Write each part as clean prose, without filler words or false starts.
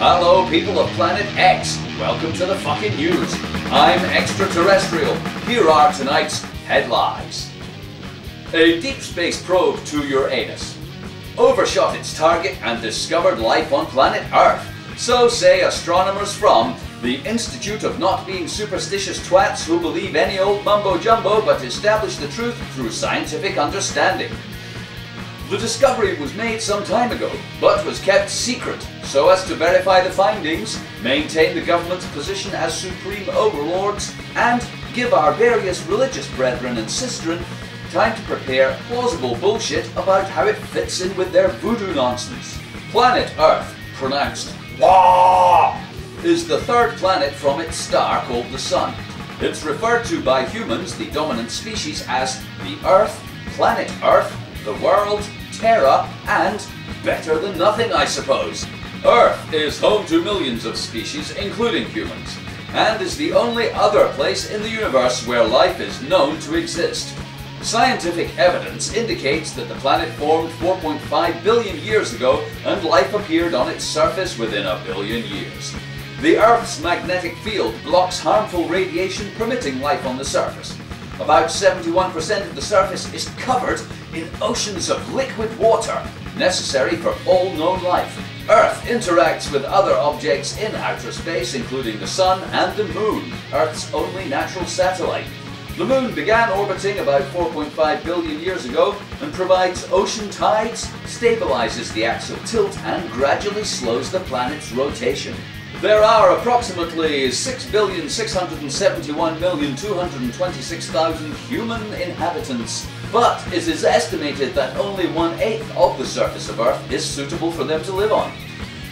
Hello people of Planet X, welcome to the FKN Newz. I'm Extraterrestrial. Here are tonight's headlines. A deep space probe to Uranus overshot its target and discovered life on planet Earth. So say astronomers from the Institute of Not Being Superstitious Twats who believe any old mumbo jumbo but establish the truth through scientific understanding. The discovery was made some time ago, but was kept secret so as to verify the findings, maintain the government's position as supreme overlords, and give our various religious brethren and sistren time to prepare plausible bullshit about how it fits in with their voodoo nonsense. Planet Earth, pronounced Wah, is the third planet from its star called the Sun. It's referred to by humans, the dominant species, as the Earth, Planet Earth, the world, Terra, and better than nothing, I suppose. Earth is home to millions of species, including humans, and is the only other place in the universe where life is known to exist. Scientific evidence indicates that the planet formed 4.5 billion years ago and life appeared on its surface within a billion years. The Earth's magnetic field blocks harmful radiation, permitting life on the surface. About 71% of the surface is covered in oceans of liquid water, necessary for all known life. Earth interacts with other objects in outer space, including the Sun and the Moon, Earth's only natural satellite. The Moon began orbiting about 4.5 billion years ago and provides ocean tides, stabilizes the axial tilt, and gradually slows the planet's rotation. There are approximately 6,671,226,000 human inhabitants, but it is estimated that only 1/8 of the surface of Earth is suitable for them to live on.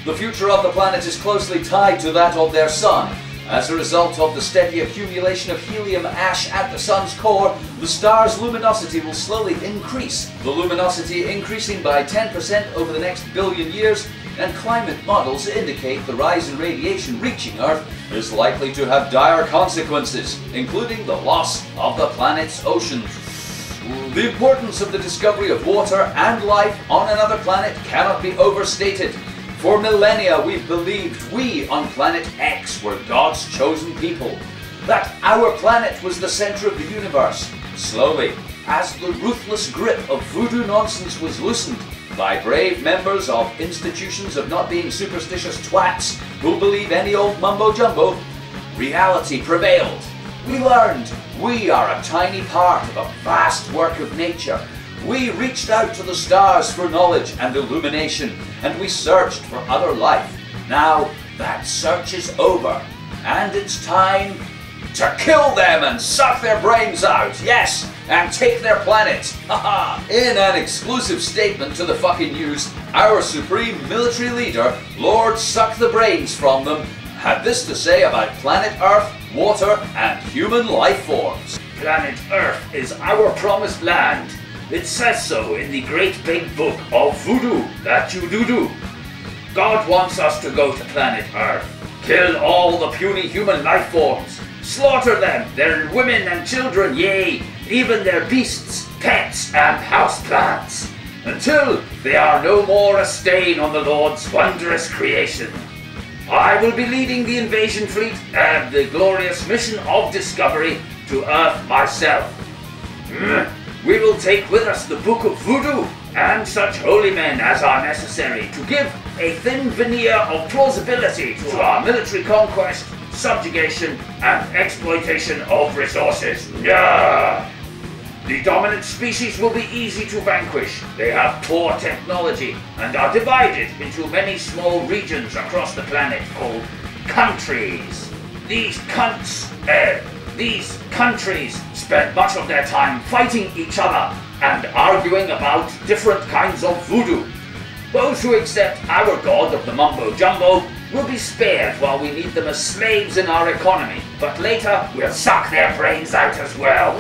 The future of the planet is closely tied to that of their Sun. As a result of the steady accumulation of helium ash at the Sun's core, the star's luminosity will slowly increase, the luminosity increasing by 10% over the next billion years, and climate models indicate the rise in radiation reaching Earth is likely to have dire consequences, including the loss of the planet's oceans. The importance of the discovery of water and life on another planet cannot be overstated. For millennia we've believed we on Planet X were God's chosen people, that our planet was the center of the universe. Slowly, as the ruthless grip of voodoo nonsense was loosened by brave members of institutions of not being superstitious twats who believe any old mumbo jumbo, reality prevailed. We learned we are a tiny part of a vast work of nature. We reached out to the stars for knowledge and illumination, and we searched for other life. Now that search is over, and it's time to kill them and suck their brains out, yes, and take their planet. In an exclusive statement to the FKN Newz, our supreme military leader, Lord Suck the Brains from them, had this to say about planet Earth, water, and human life forms. Planet Earth is our promised land. It says so in the great big book of voodoo that you do. God wants us to go to planet Earth, kill all the puny human life forms, slaughter them, their women and children, yea, even their beasts, pets and houseplants, until they are no more a stain on the Lord's wondrous creation. I will be leading the invasion fleet and the glorious mission of discovery to Earth myself. We will take with us the Book of Voodoo and such holy men as are necessary to give a thin veneer of plausibility to our military conquest, subjugation, and exploitation of resources. The dominant species will be easy to vanquish. They have poor technology and are divided into many small regions across the planet called countries. These countries spend much of their time fighting each other and arguing about different kinds of voodoo. Those who accept our god of the mumbo jumbo will be spared while we need them as slaves in our economy, but later we'll suck their brains out as well.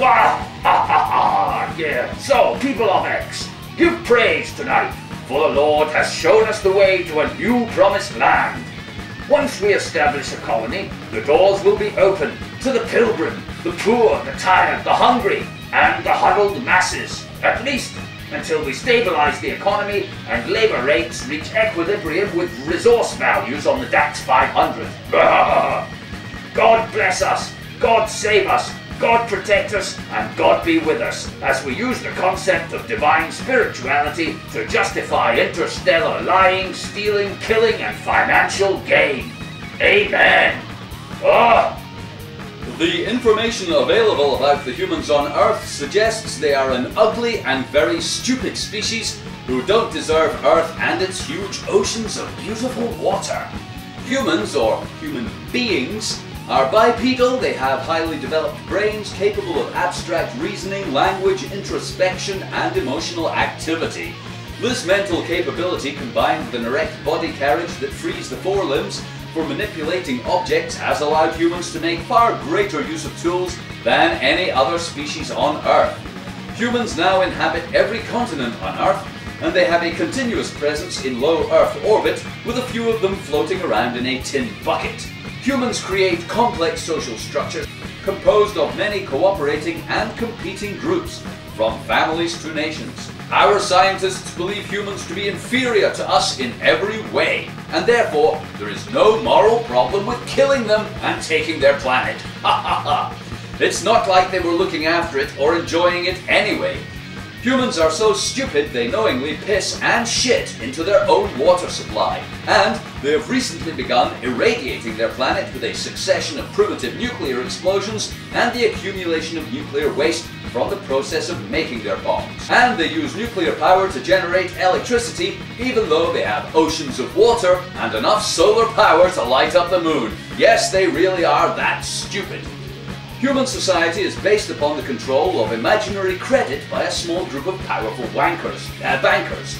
Yeah. So, people of X, give praise tonight, for the Lord has shown us the way to a new promised land. Once we establish a colony, the doors will be open to the pilgrim, the poor, the tired, the hungry, and the huddled masses. At least until we stabilize the economy and labor rates reach equilibrium with resource values on the DAX 500. God bless us, God save us, God protect us, and God be with us as we use the concept of divine spirituality to justify interstellar lying, stealing, killing, and financial gain. Amen. The information available about the humans on Earth suggests they are an ugly and very stupid species who don't deserve Earth and its huge oceans of beautiful water. Humans, or human beings, are bipedal. They have highly developed brains capable of abstract reasoning, language, introspection, and emotional activity. This mental capability, combined with an erect body carriage that frees the forelimbs for manipulating objects, has allowed humans to make far greater use of tools than any other species on Earth. Humans now inhabit every continent on Earth, and they have a continuous presence in low Earth orbit, with a few of them floating around in a tin bucket. Humans create complex social structures composed of many cooperating and competing groups, from families to nations. Our scientists believe humans to be inferior to us in every way, and therefore there is no moral problem with killing them and taking their planet. Ha ha ha! It's not like they were looking after it or enjoying it anyway. Humans are so stupid they knowingly piss and shit into their own water supply, and they have recently begun irradiating their planet with a succession of primitive nuclear explosions and the accumulation of nuclear waste from the process of making their bombs. And they use nuclear power to generate electricity, even though they have oceans of water and enough solar power to light up the moon. Yes, they really are that stupid. Human society is based upon the control of imaginary credit by a small group of powerful bankers.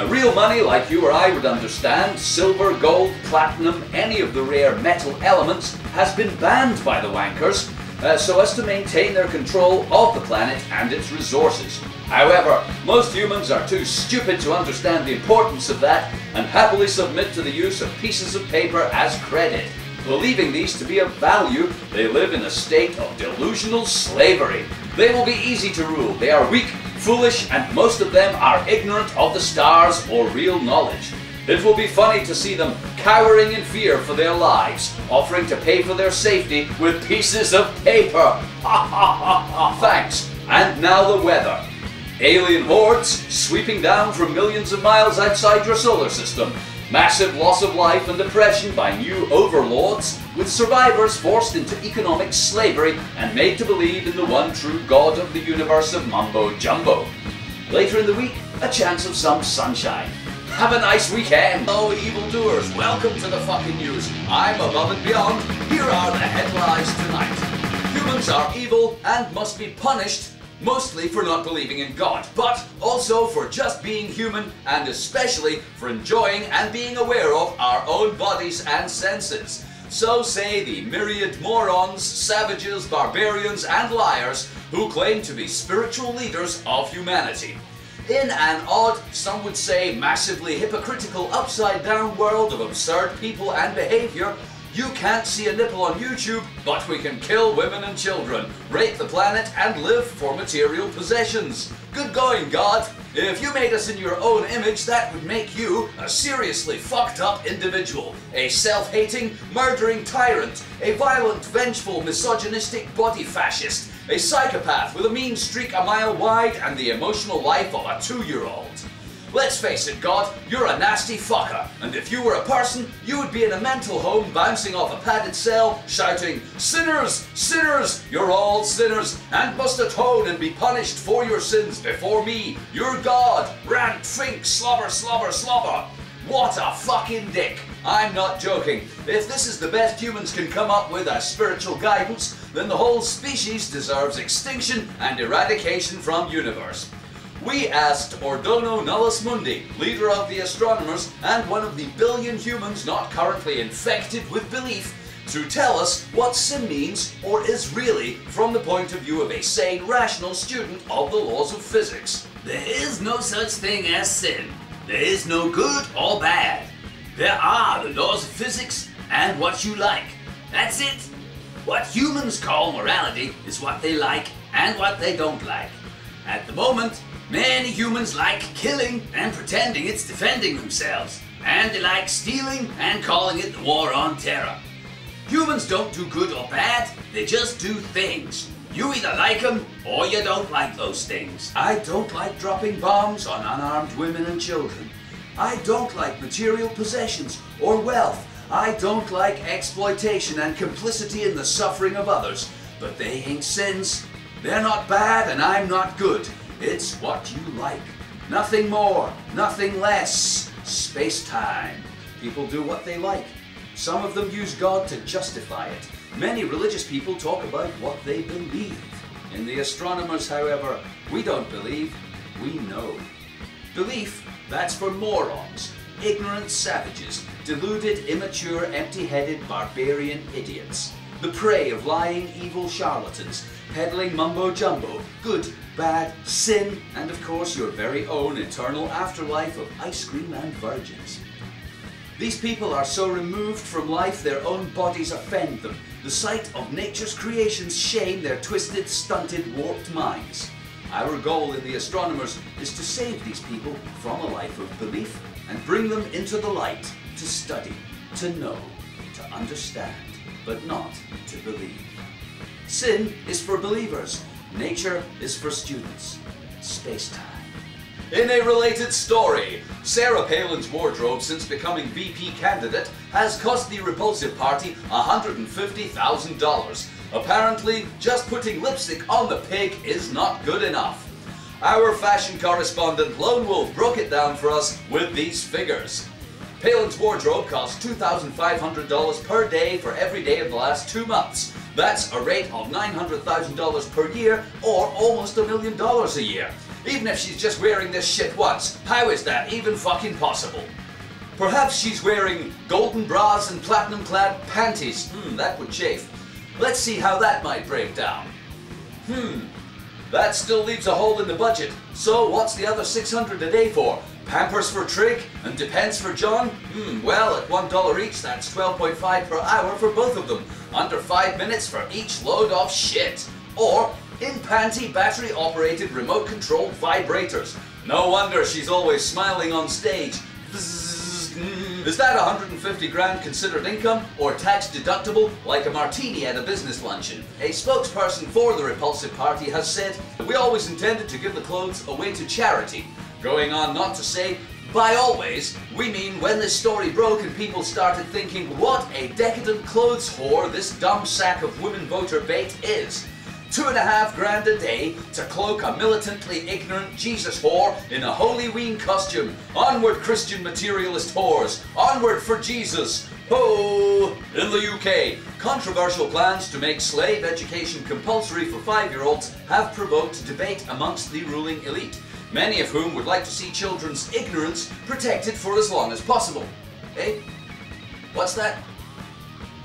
Real money, like you or I would understand, silver, gold, platinum, any of the rare metal elements, has been banned by the wankers so as to maintain their control of the planet and its resources. However, most humans are too stupid to understand the importance of that and happily submit to the use of pieces of paper as credit. Believing these to be of value, they live in a state of delusional slavery. They will be easy to rule. They are weak, foolish, and most of them are ignorant of the stars or real knowledge. It will be funny to see them cowering in fear for their lives, offering to pay for their safety with pieces of paper. Ha ha ha ha! Thanks. And now the weather. Alien hordes sweeping down from millions of miles outside your solar system. Massive loss of life and oppression by new overlords, with survivors forced into economic slavery and made to believe in the one true God of the universe of mumbo jumbo. Later in the week, a chance of some sunshine. Have a nice weekend. Hello, evildoers. Welcome to the fucking news. I'm above and beyond. Here are the headlines tonight. Humans are evil and must be punished, mostly for not believing in God, but also for just being human, and especially for enjoying and being aware of our own bodies and senses. So say the myriad morons, savages, barbarians, and liars who claim to be spiritual leaders of humanity. In an odd, some would say massively hypocritical, upside-down world of absurd people and behavior, you can't see a nipple on YouTube, but we can kill women and children, rape the planet, and live for material possessions. Good going, God. If you made us in your own image, that would make you a seriously fucked up individual. A self-hating, murdering tyrant. A violent, vengeful, misogynistic body fascist. A psychopath with a mean streak a mile wide and the emotional life of a 2-year-old. Let's face it, God, you're a nasty fucker, and if you were a person, you would be in a mental home bouncing off a padded cell, shouting, "Sinners, sinners, you're all sinners, and must atone and be punished for your sins before me, your God, rant, fink, slobber, slobber, slobber." What a fucking dick. I'm not joking. If this is the best humans can come up with as spiritual guidance, then the whole species deserves extinction and eradication from universe. We asked Ordono Nullus Mundi, leader of the astronomers and one of the billion humans not currently infected with belief, to tell us what sin means or is really from the point of view of a sane, rational student of the laws of physics. There is no such thing as sin. There is no good or bad. There are the laws of physics and what you like. That's it. What humans call morality is what they like and what they don't like. At the moment, Many humans like killing and pretending it's defending themselves. And they like stealing and calling it the war on terror. Humans don't do good or bad, they just do things. You either like them or you don't like those things. I don't like dropping bombs on unarmed women and children. I don't like material possessions or wealth. I don't like exploitation and complicity in the suffering of others. But they ain't sins. They're not bad and I'm not good. It's what you like. Nothing more, nothing less. Space-time. People do what they like. Some of them use God to justify it. Many religious people talk about what they believe. In the astronomers, however, we don't believe, we know. Belief, that's for morons, ignorant savages, deluded, immature, empty-headed, barbarian idiots. The prey of lying, evil charlatans, peddling mumbo-jumbo, good, bad, sin, and of course your very own eternal afterlife of ice cream and virgins. These people are so removed from life their own bodies offend them. The sight of nature's creations shame their twisted, stunted, warped minds. Our goal in the astronomers is to save these people from a life of belief and bring them into the light, to study, to know, to understand, but not to believe. Sin is for believers. Nature is for students. Space-time. In a related story, Sarah Palin's wardrobe since becoming VP candidate has cost the Repulsive Party $150,000. Apparently, just putting lipstick on the pig is not good enough. Our fashion correspondent Lone Wolf broke it down for us with these figures. Palin's wardrobe cost $2,500 per day for every day of the last 2 months. That's a rate of $900,000 per year, or almost $1 million a year. Even if she's just wearing this shit once, how is that even fucking possible? Perhaps she's wearing golden bras and platinum-clad panties. That would chafe. Let's see how that might break down. That still leaves a hole in the budget. So what's the other $600 a day for? Pampers for Trig and Depends for John? Well, at $1 each, that's $12.5 per hour for both of them. Under 5 minutes for each load of shit. Or in-panty battery-operated remote-controlled vibrators. No wonder she's always smiling on stage. Is that 150 grand considered income or tax deductible like a martini at a business luncheon? A spokesperson for the Repulsive Party has said, "We always intended to give the clothes away to charity." Going on not to say, by always, we mean when this story broke and people started thinking what a decadent clothes whore this dumb sack of women voter bait is. 2.5 grand a day to cloak a militantly ignorant Jesus whore in a holy ween costume. Onward, Christian materialist whores. Onward for Jesus. Ho! In the UK, controversial plans to make slave education compulsory for 5-year-olds have provoked debate amongst the ruling elite, many of whom would like to see children's ignorance protected for as long as possible. Eh? What's that?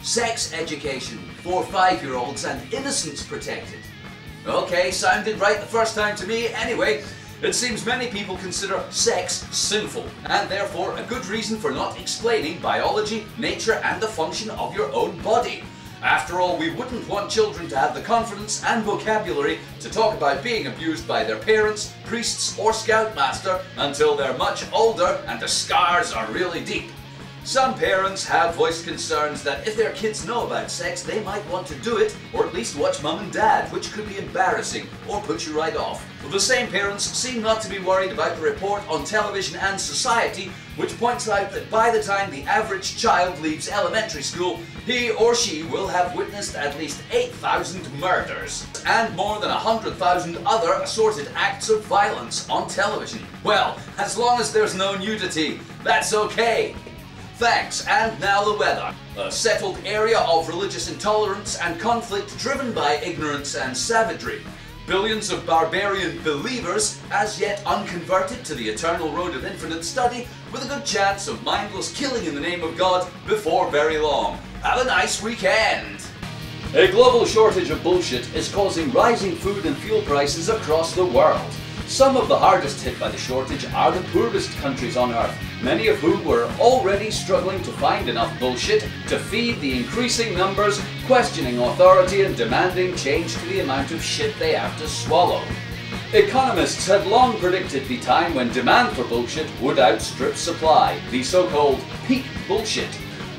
Sex education for 5-year-olds and innocence protected. Okay, sounded right the first time to me. Anyway, it seems many people consider sex sinful, and therefore a good reason for not explaining biology, nature, and the function of your own body. After all, we wouldn't want children to have the confidence and vocabulary to talk about being abused by their parents, priests, or scoutmaster until they're much older and the scars are really deep. Some parents have voiced concerns that if their kids know about sex, they might want to do it, or at least watch mum and dad, which could be embarrassing, or put you right off. The same parents seem not to be worried about the report on Television and Society, which points out that by the time the average child leaves elementary school, he or she will have witnessed at least 8,000 murders, and more than 100,000 other assorted acts of violence on television. Well, as long as there's no nudity, that's okay. Thanks, and now the weather. A settled area of religious intolerance and conflict driven by ignorance and savagery. Billions of barbarian believers, as yet unconverted to the eternal road of infinite study, with a good chance of mindless killing in the name of God before very long. Have a nice weekend! A global shortage of bullshit is causing rising food and fuel prices across the world. Some of the hardest hit by the shortage are the poorest countries on Earth, many of whom were already struggling to find enough bullshit to feed the increasing numbers questioning authority and demanding change to the amount of shit they have to swallow. Economists had long predicted the time when demand for bullshit would outstrip supply, the so-called peak bullshit.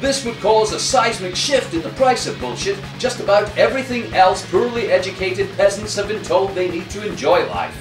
This would cause a seismic shift in the price of bullshit. Just about everything else poorly educated peasants have been told they need to enjoy life.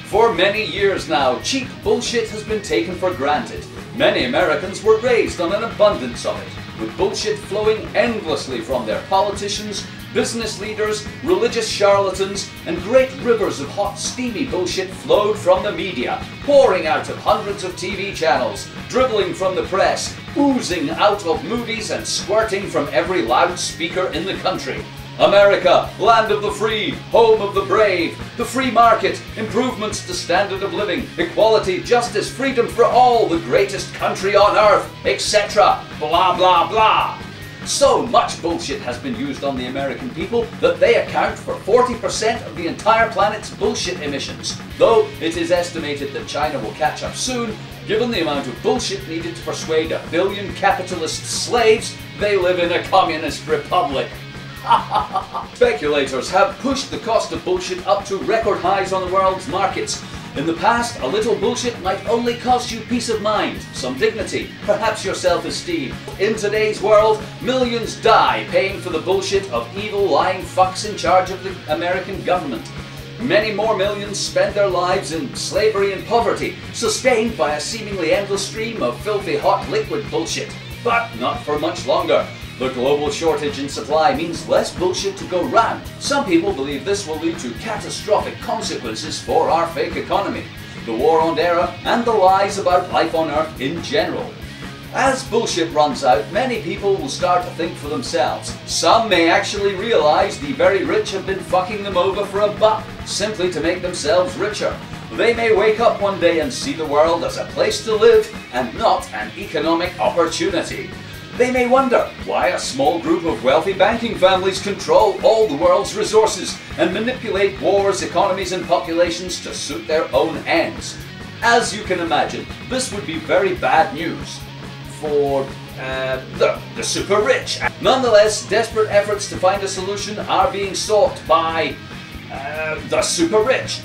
For many years now, cheap bullshit has been taken for granted. Many Americans were raised on an abundance of it, with bullshit flowing endlessly from their politicians, business leaders, religious charlatans, and great rivers of hot, steamy bullshit flowed from the media, pouring out of hundreds of TV channels, dribbling from the press, oozing out of movies, and squirting from every loudspeaker in the country. America, land of the free, home of the brave, the free market, improvements to standard of living, equality, justice, freedom for all, the greatest country on earth, etc. Blah blah blah. So much bullshit has been used on the American people that they account for 40% of the entire planet's bullshit emissions, though it is estimated that China will catch up soon, given the amount of bullshit needed to persuade 1 billion capitalist slaves they live in a communist republic. Speculators have pushed the cost of bullshit up to record highs on the world's markets. In the past, a little bullshit might only cost you peace of mind, some dignity, perhaps your self-esteem. In today's world, millions die paying for the bullshit of evil lying fucks in charge of the American government. Many more millions spend their lives in slavery and poverty, sustained by a seemingly endless stream of filthy hot liquid bullshit. But not for much longer. The global shortage in supply means less bullshit to go round. Some people believe this will lead to catastrophic consequences for our fake economy, the war on terror, and the lies about life on Earth in general. As bullshit runs out, many people will start to think for themselves. Some may actually realize the very rich have been fucking them over for a buck, simply to make themselves richer. They may wake up one day and see the world as a place to live and not an economic opportunity. They may wonder why a small group of wealthy banking families control all the world's resources and manipulate wars, economies and populations to suit their own ends. As you can imagine, this would be very bad news for the super rich. Nonetheless, desperate efforts to find a solution are being sought by the super rich,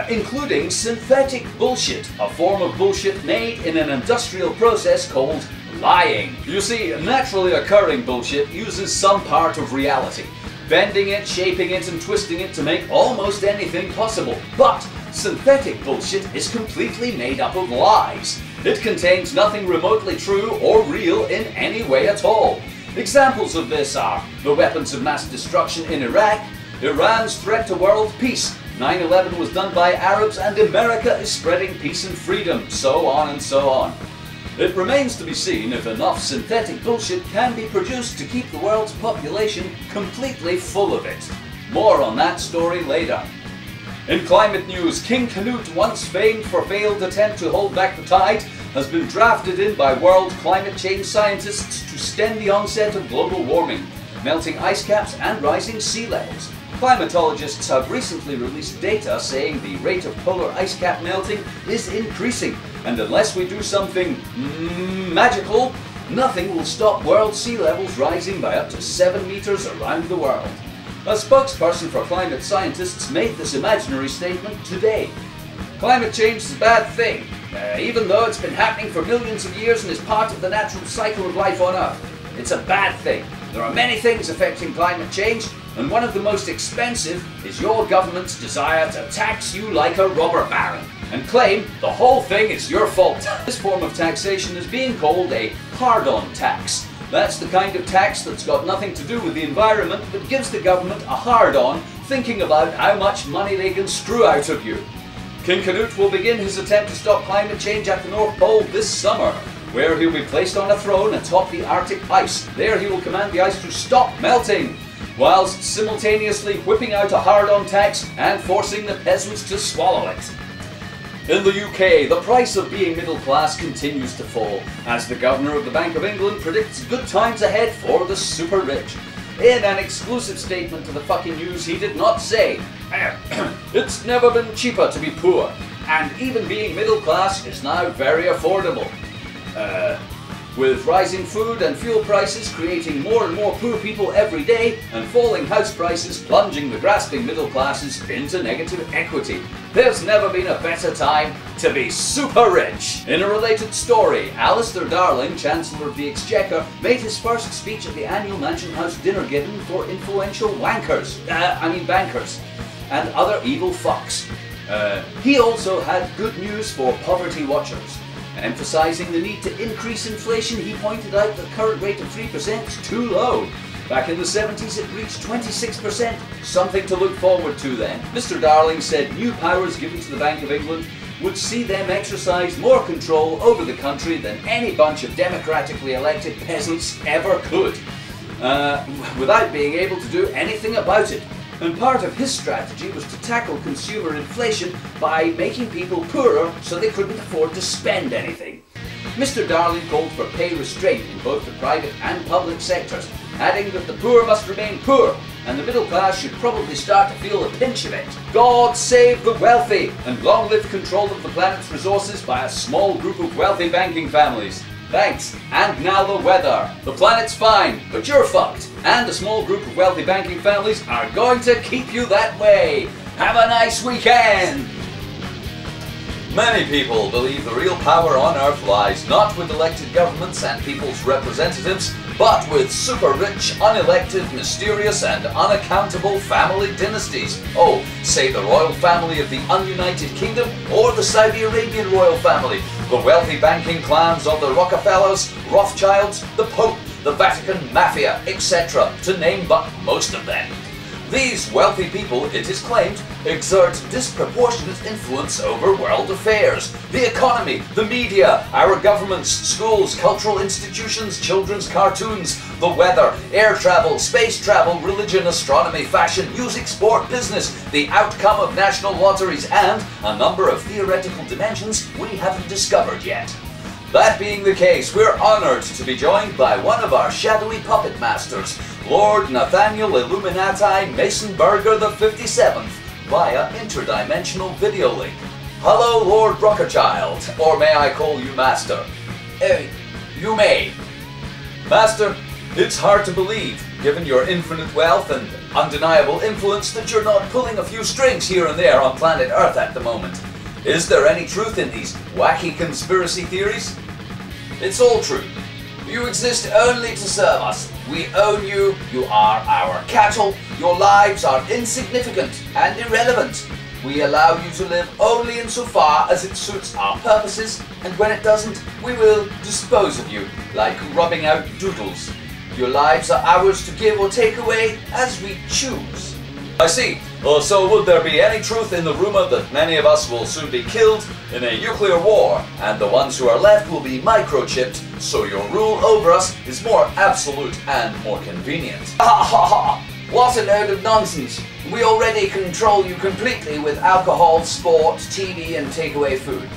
including synthetic bullshit, a form of bullshit made in an industrial process called lying. You see, naturally occurring bullshit uses some part of reality, bending it, shaping it, and twisting it to make almost anything possible. But synthetic bullshit is completely made up of lies. It contains nothing remotely true or real in any way at all. Examples of this are the weapons of mass destruction in Iraq, Iran's threat to world peace, 9/11 was done by Arabs and America is spreading peace and freedom, so on and so on. It remains to be seen if enough synthetic bullshit can be produced to keep the world's population completely full of it. More on that story later. In climate news, King Canute, once famed for failed attempt to hold back the tide, has been drafted in by world climate change scientists to stem the onset of global warming, melting ice caps and rising sea levels. Climatologists have recently released data saying the rate of polar ice cap melting is increasing, and unless we do something magical, nothing will stop world sea levels rising by up to 7 meters around the world. A spokesperson for climate scientists made this imaginary statement today. Climate change is a bad thing, even though it's been happening for millions of years and is part of the natural cycle of life on Earth. It's a bad thing. There are many things affecting climate change, and one of the most expensive is your government's desire to tax you like a robber baron and claim the whole thing is your fault. This form of taxation is being called a hard-on tax. That's the kind of tax that's got nothing to do with the environment but gives the government a hard-on thinking about how much money they can screw out of you. King Canute will begin his attempt to stop climate change at the North Pole this summer, where he'll be placed on a throne atop the Arctic ice. There he will command the ice to stop melting, whilst simultaneously whipping out a hard-on tax and forcing the peasants to swallow it. In the UK, the price of being middle class continues to fall, as the Governor of the Bank of England predicts good times ahead for the super rich. In an exclusive statement to the FKN Newz, he did not say, "It's never been cheaper to be poor, and even being middle class is now very affordable." With rising food and fuel prices creating more and more poor people every day, and falling house prices plunging the grasping middle classes into negative equity. There's never been a better time to be super rich. In a related story, Alistair Darling, Chancellor of the Exchequer, made his first speech at the annual Mansion House dinner given for influential bankers, and other evil fucks. He also had good news for poverty watchers. Emphasizing the need to increase inflation, he pointed out the current rate of 3% is too low. Back in the 70s it reached 26%, something to look forward to then. Mr. Darling said new powers given to the Bank of England would see them exercise more control over the country than any bunch of democratically elected peasants ever could, without being able to do anything about it. And part of his strategy was to tackle consumer inflation by making people poorer so they couldn't afford to spend anything. Mr. Darling called for pay restraint in both the private and public sectors, adding that the poor must remain poor and the middle class should probably start to feel the pinch of it. God save the wealthy, and long live control of the planet's resources by a small group of wealthy banking families. Thanks. And now the weather. The planet's fine, but you're fucked. And a small group of wealthy banking families are going to keep you that way. Have a nice weekend. Many people believe the real power on Earth lies not with elected governments and people's representatives, but with super rich, unelected, mysterious and unaccountable family dynasties. Oh, say the royal family of the ununited kingdom or the Saudi Arabian royal family, the wealthy banking clans of the Rockefellers, Rothschilds, the Pope, the Vatican Mafia, etc., to name but most of them. These wealthy people, it is claimed, exert disproportionate influence over world affairs, the economy, the media, our governments, schools, cultural institutions, children's cartoons, the weather, air travel, space travel, religion, astronomy, fashion, music, sport, business, the outcome of national lotteries, and a number of theoretical dimensions we haven't discovered yet. That being the case, we're honoured to be joined by one of our shadowy puppet masters, Lord Nathaniel Illuminati Masonberger the 57th, via interdimensional video link. Hello, Lord Brockerchild, or may I call you Master? You may. Master, it's hard to believe, given your infinite wealth and undeniable influence, that you're not pulling a few strings here and there on planet Earth at the moment. Is there any truth in these wacky conspiracy theories? It's all true. You exist only to serve us. We own you, you are our cattle, your lives are insignificant and irrelevant. We allow you to live only insofar as it suits our purposes, and when it doesn't, we will dispose of you, like rubbing out doodles. Your lives are ours to give or take away as we choose. I see. So would there be any truth in the rumor that many of us will soon be killed in a nuclear war, and the ones who are left will be microchipped, so your rule over us is more absolute and more convenient? Ha ha ha! What a load of nonsense! We already control you completely with alcohol, sport, TV and takeaway food.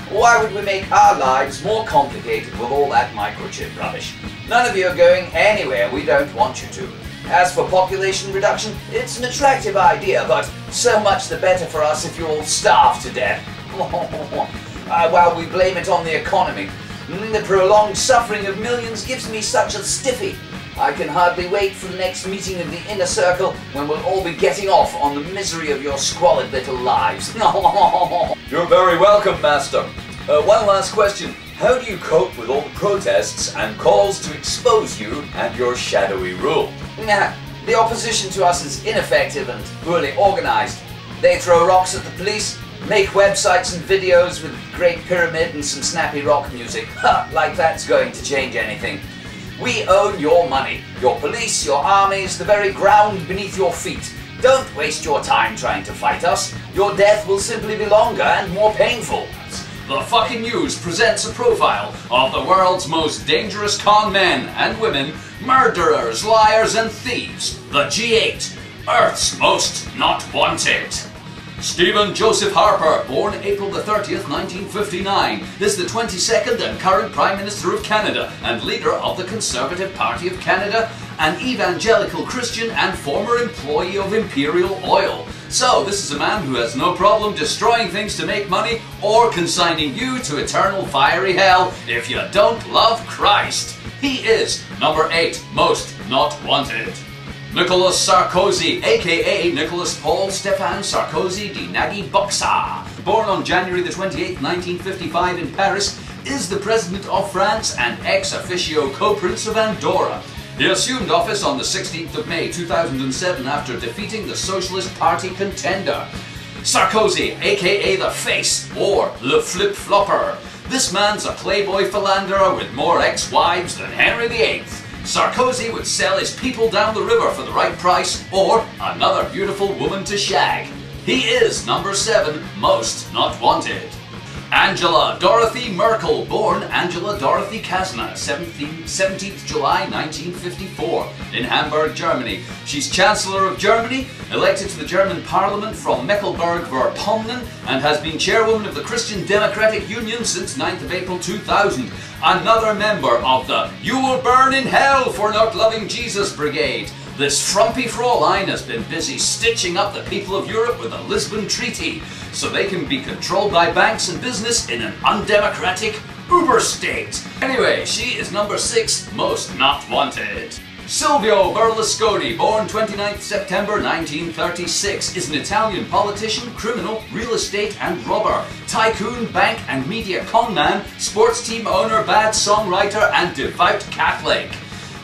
Why would we make our lives more complicated with all that microchip rubbish? None of you are going anywhere we don't want you to. As for population reduction, it's an attractive idea, but so much the better for us if you all starve to death. While we blame it on the economy. The prolonged suffering of millions gives me such a stiffy. I can hardly wait for the next meeting of the inner circle when we'll all be getting off on the misery of your squalid little lives. You're very welcome, Master. One last question. How do you cope with all the protests and calls to expose you and your shadowy rule? The opposition to us is ineffective and poorly organised. They throw rocks at the police, make websites and videos with Great Pyramid and some snappy rock music. Like that's going to change anything. We own your money, your police, your armies, the very ground beneath your feet. Don't waste your time trying to fight us. Your death will simply be longer and more painful. The FKN Newz presents a profile of the world's most dangerous con men and women, murderers, liars and thieves. The G8, Earth's most not wanted. Stephen Joseph Harper, born April the 30th, 1959, is the 22nd and current Prime Minister of Canada and leader of the Conservative Party of Canada, an evangelical Christian and former employee of Imperial Oil. So, this is a man who has no problem destroying things to make money or consigning you to eternal fiery hell if you don't love Christ. He is number 8 most not wanted. Nicolas Sarkozy, aka Nicolas Paul Stéphane Sarkozy de Nagui Boxa, born on January the 28th, 1955 in Paris, is the President of France and ex officio co-prince of Andorra. He assumed office on the 16th of May 2007 after defeating the Socialist Party contender. Sarkozy, aka the Face, or Le Flip Flopper. This man's a playboy philanderer with more ex-wives than Henry VIII. Sarkozy would sell his people down the river for the right price, or another beautiful woman to shag. He is number 7 most not wanted. Angela Dorothy Merkel, born Angela Dorothy Kasner, 17th July 1954, in Hamburg, Germany. She's Chancellor of Germany, elected to the German Parliament from Mecklenburg-Vorpommern, and has been chairwoman of the Christian Democratic Union since 9th of April 2000. Another member of the "You will burn in hell for not loving Jesus" brigade. This frumpy Fraulein has been busy stitching up the people of Europe with the Lisbon Treaty, so they can be controlled by banks and business in an undemocratic uber state. Anyway, she is number 6 most not wanted. Silvio Berlusconi, born 29th September 1936, is an Italian politician, criminal, real estate and robber, tycoon, bank and media conman, sports team owner, bad songwriter and devout Catholic.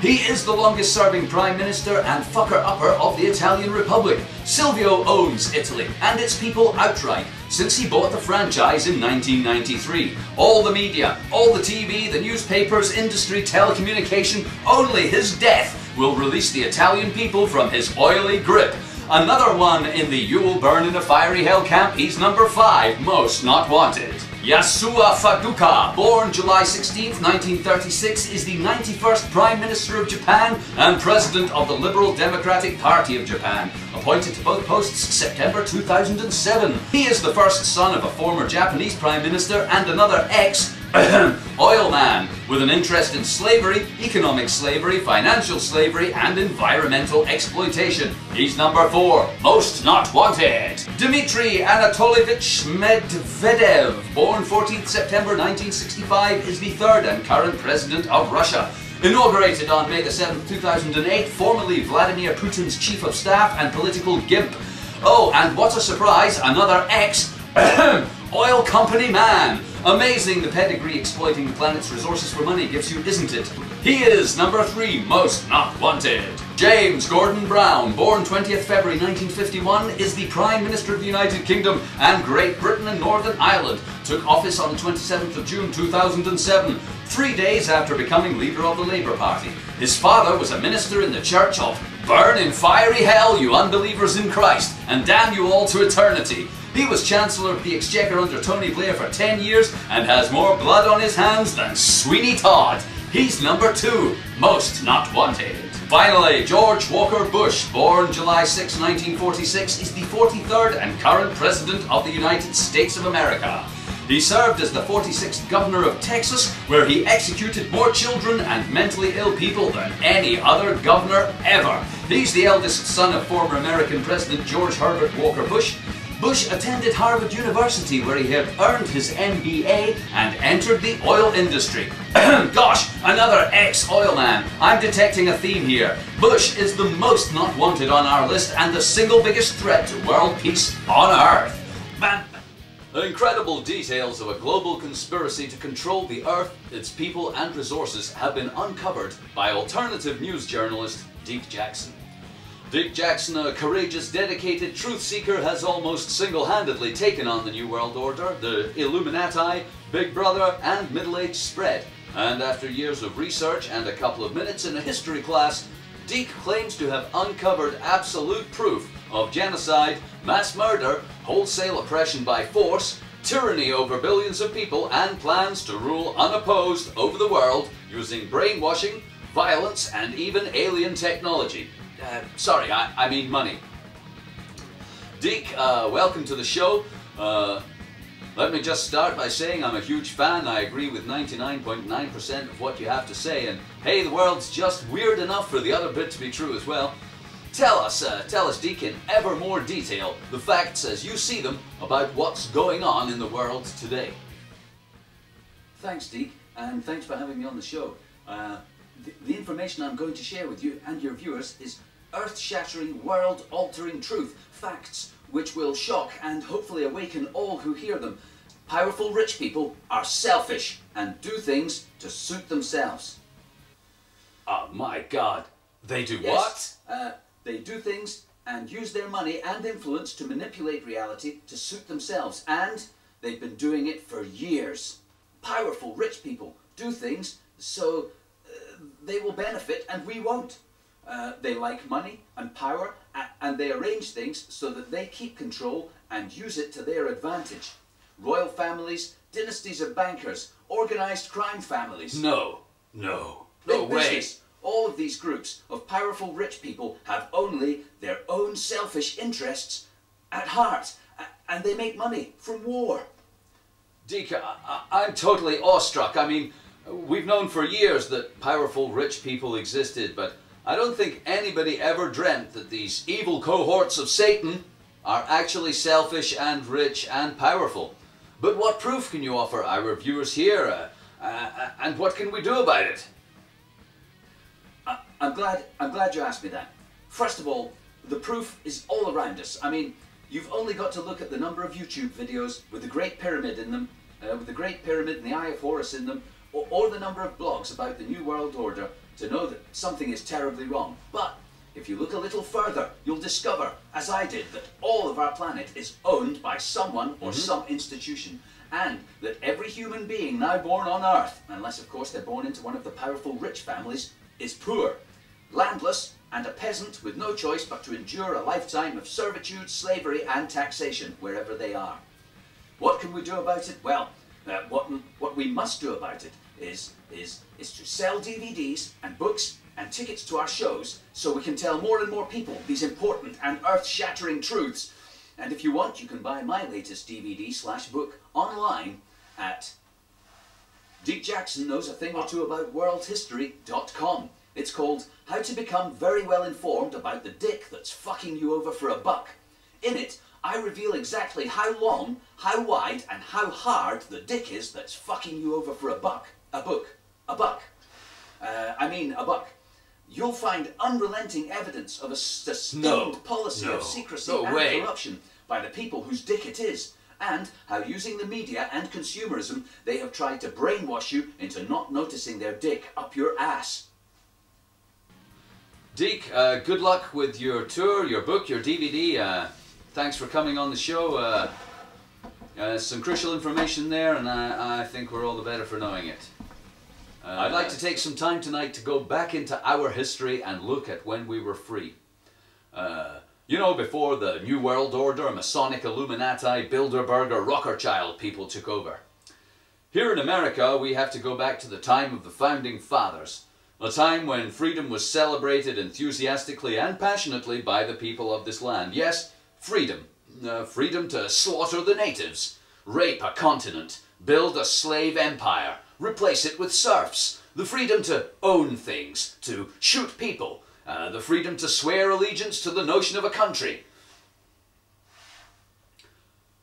He is the longest serving Prime Minister and fucker-upper of the Italian Republic. Silvio owns Italy and its people outright since he bought the franchise in 1993. All the media, all the TV, the newspapers, industry, telecommunication, only his death will release the Italian people from his oily grip. Another one in the "You will burn in a fiery hell" camp, he's number 5 most not wanted. Yasuo Furukawa, born July 16th, 1936, is the 91st Prime Minister of Japan and President of the Liberal Democratic Party of Japan, appointed to both posts September 2007. He is the first son of a former Japanese Prime Minister and another ex-oil man, with an interest in slavery, economic slavery, financial slavery, and environmental exploitation. He's number 4 most not wanted. Dmitry Anatolyevich Medvedev, born 14th September 1965, is the 3rd and current President of Russia. Inaugurated on May the 7th, 2008, formerly Vladimir Putin's Chief of Staff and political gimp. Oh, and what a surprise, another ex-oil company man. Amazing the pedigree exploiting the planet's resources for money gives you, isn't it? He is number 3 most not wanted. James Gordon Brown, born 20th February 1951, is the Prime Minister of the United Kingdom and Great Britain and Northern Ireland. Took office on the 27th of June 2007, 3 days after becoming leader of the Labour Party. His father was a minister in the Church of "Burn in fiery hell, you unbelievers in Christ, and damn you all to eternity." He was Chancellor of the Exchequer under Tony Blair for 10 years and has more blood on his hands than Sweeney Todd. He's number 2 most not wanted. Finally, George Walker Bush, born July 6, 1946, is the 43rd and current President of the United States of America. He served as the 46th Governor of Texas, where he executed more children and mentally ill people than any other governor ever. He's the eldest son of former American President George Herbert Walker Bush. Bush attended Harvard University, where he had earned his MBA and entered the oil industry. Gosh, another ex-oil man. I'm detecting a theme here. Bush is the most not wanted on our list and the single biggest threat to world peace on Earth. The incredible details of a global conspiracy to control the Earth, its people and resources have been uncovered by alternative news journalist Deke Jackson. Deke Jackson, a courageous, dedicated truth seeker, has almost single-handedly taken on the New World Order, the Illuminati, Big Brother and Middle Age spread. And after years of research and a couple of minutes in a history class, Deke claims to have uncovered absolute proof of genocide, mass murder, wholesale oppression by force, tyranny over billions of people, and plans to rule unopposed over the world using brainwashing, violence and even alien technology. Sorry, I mean money. Deke, welcome to the show. Let me just start by saying I'm a huge fan. I agree with 99.9% of what you have to say, and hey, the world's just weird enough for the other bit to be true as well. Tell us, Deke, in ever more detail, the facts as you see them about what's going on in the world today. Thanks, Deke, and thanks for having me on the show. The information I'm going to share with you and your viewers is earth-shattering, world-altering truth, facts which will shock and hopefully awaken all who hear them. Powerful rich people are selfish and do things to suit themselves. Oh my God. They do Yes, they do things and use their money and influence to manipulate reality to suit themselves, and they've been doing it for years. Powerful rich people do things so they will benefit and we won't. They like money and power, and they arrange things so that they keep control and use it to their advantage. Royal families, dynasties of bankers, organised crime families. No Big way. business. All of these groups of powerful rich people have only their own selfish interests at heart, and they make money from war. Deke, I'm totally awestruck. I mean, we've known for years that powerful rich people existed, but I don't think anybody ever dreamt that these evil cohorts of Satan are actually selfish and rich and powerful. But what proof can you offer our viewers here, and what can we do about it? I'm glad you asked me that. First of all, the proof is all around us. I mean, you've only got to look at the number of YouTube videos with the Great Pyramid in them, with the Great Pyramid and the Eye of Horus in them, or the number of blogs about the New World Order to know that something is terribly wrong. But if you look a little further, you'll discover, as I did, that all of our planet is owned by someone or some institution, and that every human being now born on Earth, unless of course they're born into one of the powerful rich families, is poor, landless, and a peasant with no choice but to endure a lifetime of servitude, slavery, and taxation wherever they are. What can we do about it? Well, what we must do about it is to sell DVDs and books and tickets to our shows so we can tell more and more people these important and earth-shattering truths. And if you want, you can buy my latest DVD/book online at Deke Jackson Knows a Thing or Two About worldhistory.com. It's called How to Become Very Well Informed About the Dick That's Fucking You Over for a Buck. In it, I reveal exactly how long, how wide, and how hard the dick is that's fucking you over for a buck. A buck. You'll find unrelenting evidence of a sustained policy of secrecy and corruption by the people whose dick it is, and how using the media and consumerism they have tried to brainwash you into not noticing their dick up your ass. Deke, good luck with your tour, your book, your DVD. Thanks for coming on the show. Some crucial information there, and I think we're all the better for knowing it. I'd like to take some time tonight to go back into our history and look at when we were free. You know, before the New World Order, Masonic Illuminati, Bilderberger, Rothschild people took over. Here in America, we have to go back to the time of the Founding Fathers, a time when freedom was celebrated enthusiastically and passionately by the people of this land. Yes, freedom. Freedom to slaughter the natives, rape a continent, build a slave empire, replace it with serfs, the freedom to own things, to shoot people, the freedom to swear allegiance to the notion of a country,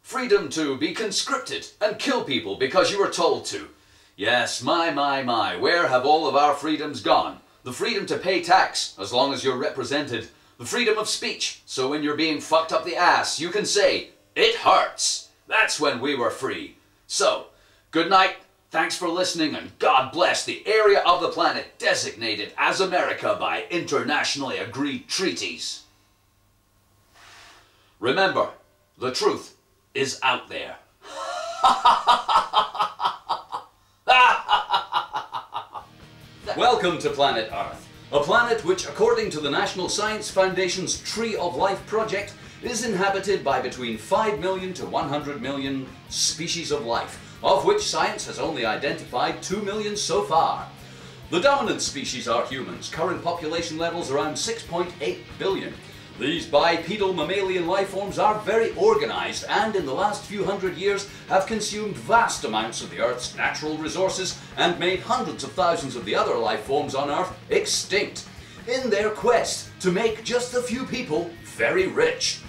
freedom to be conscripted and kill people because you were told to. Yes, my, where have all of our freedoms gone? The freedom to pay tax as long as you're represented, the freedom of speech, so when you're being fucked up the ass, you can say, "It hurts." That's when we were free. So, good night. Thanks for listening, and God bless the area of the planet designated as America by internationally agreed treaties. Remember, the truth is out there. Welcome to planet Earth, a planet which, according to the National Science Foundation's Tree of Life project, is inhabited by between 5 million to 100 million species of life, of which science has only identified 2 million so far. The dominant species are humans, current population levels around 6.8 billion. These bipedal mammalian life forms are very organized and in the last few hundred years have consumed vast amounts of the Earth's natural resources and made hundreds of thousands of the other life forms on Earth extinct, in their quest to make just a few people very rich.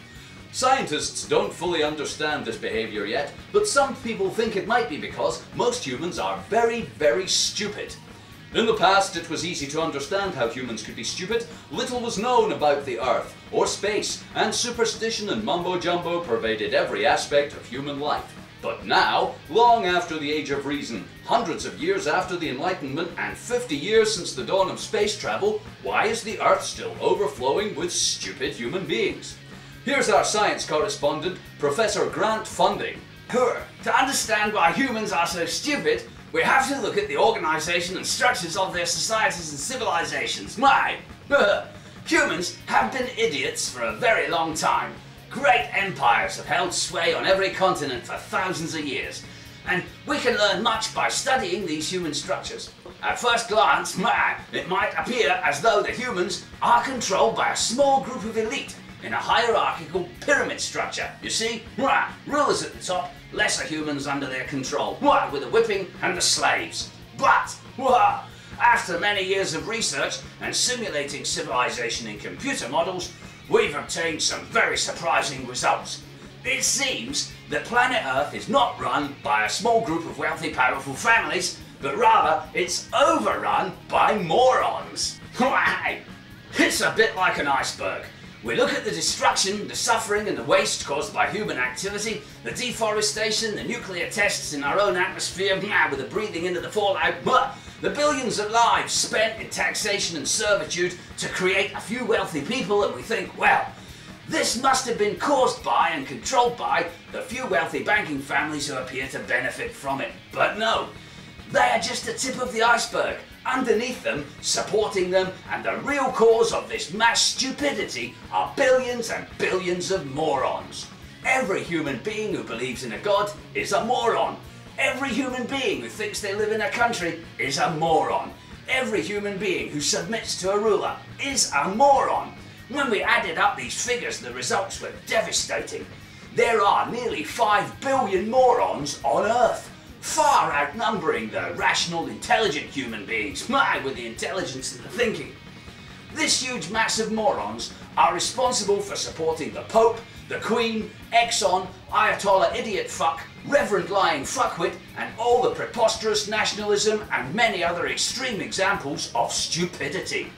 Scientists don't fully understand this behavior yet, but some people think it might be because most humans are very, very stupid. In the past, it was easy to understand how humans could be stupid. Little was known about the Earth or space, and superstition and mumbo-jumbo pervaded every aspect of human life. But now, long after the Age of Reason, hundreds of years after the Enlightenment, and 50 years since the dawn of space travel, why is the Earth still overflowing with stupid human beings? Here's our science correspondent, Professor Grant Funding. To understand why humans are so stupid, we have to look at the organisation and structures of their societies and civilizations. Humans have been idiots for a very long time. Great empires have held sway on every continent for thousands of years, and we can learn much by studying these human structures. At first glance, it might appear as though the humans are controlled by a small group of elite in a hierarchical pyramid structure. You see, rulers at the top, lesser humans under their control, with the whipping and the slaves. But after many years of research and simulating civilization in computer models, we've obtained some very surprising results. It seems that planet Earth is not run by a small group of wealthy, powerful families, but rather it's overrun by morons. It's a bit like an iceberg. We look at the destruction, the suffering and the waste caused by human activity, the deforestation, the nuclear tests in our own atmosphere, with the breathing into the fallout, the billions of lives spent in taxation and servitude to create a few wealthy people, and we think, well, this must have been caused by and controlled by the few wealthy banking families who appear to benefit from it. But no, they are just the tip of the iceberg. Underneath them, supporting them, and the real cause of this mass stupidity are billions and billions of morons. Every human being who believes in a god is a moron. Every human being who thinks they live in a country is a moron. Every human being who submits to a ruler is a moron. When we added up these figures, the results were devastating. There are nearly 5 billion morons on Earth, far outnumbering the rational, intelligent human beings, with the intelligence and the thinking. This huge mass of morons are responsible for supporting the Pope, the Queen, Exxon, Ayatollah idiot fuck, Reverend lying fuckwit, and all the preposterous nationalism and many other extreme examples of stupidity.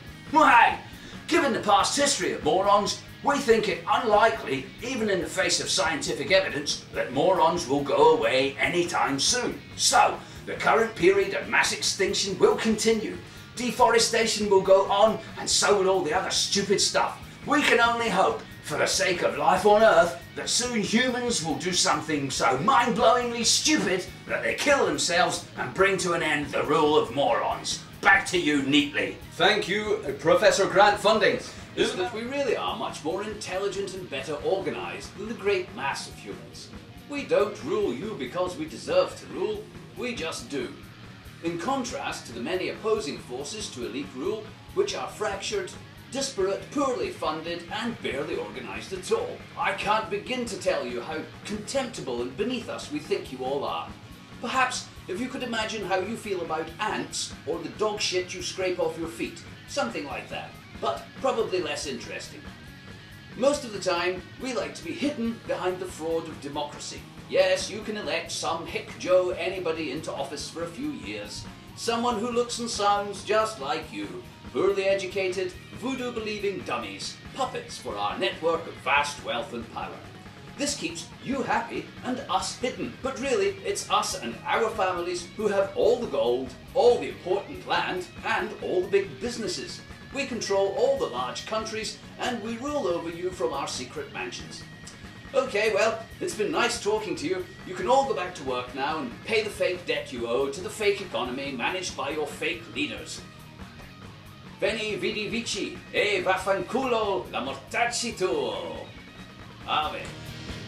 Given the past history of morons, we think it unlikely, even in the face of scientific evidence, that morons will go away anytime soon. So, the current period of mass extinction will continue. Deforestation will go on, and so will all the other stupid stuff. We can only hope, for the sake of life on Earth, that soon humans will do something so mind-blowingly stupid that they kill themselves and bring to an end the rule of morons. Back to you neatly. Thank you, Professor Grant Funding. Is that we really are much more intelligent and better organised than the great mass of humans. We don't rule you because we deserve to rule, we just do. In contrast to the many opposing forces to elite rule, which are fractured, disparate, poorly funded, and barely organised at all. I can't begin to tell you how contemptible and beneath us we think you all are. Perhaps if you could imagine how you feel about ants, or the dog shit you scrape off your feet, something like that. But probably less interesting. Most of the time, we like to be hidden behind the fraud of democracy. Yes, you can elect some hick Joe anybody into office for a few years. Someone who looks and sounds just like you. Poorly educated, voodoo-believing dummies. Puppets for our network of vast wealth and power. This keeps you happy and us hidden. But really, it's us and our families who have all the gold, all the important land, and all the big businesses. We control all the large countries, and we rule over you from our secret mansions. Okay, well, it's been nice talking to you. You can all go back to work now and pay the fake debt you owe to the fake economy managed by your fake leaders. Veni vidi vici, e vaffanculo la mortacci tuo. Amen.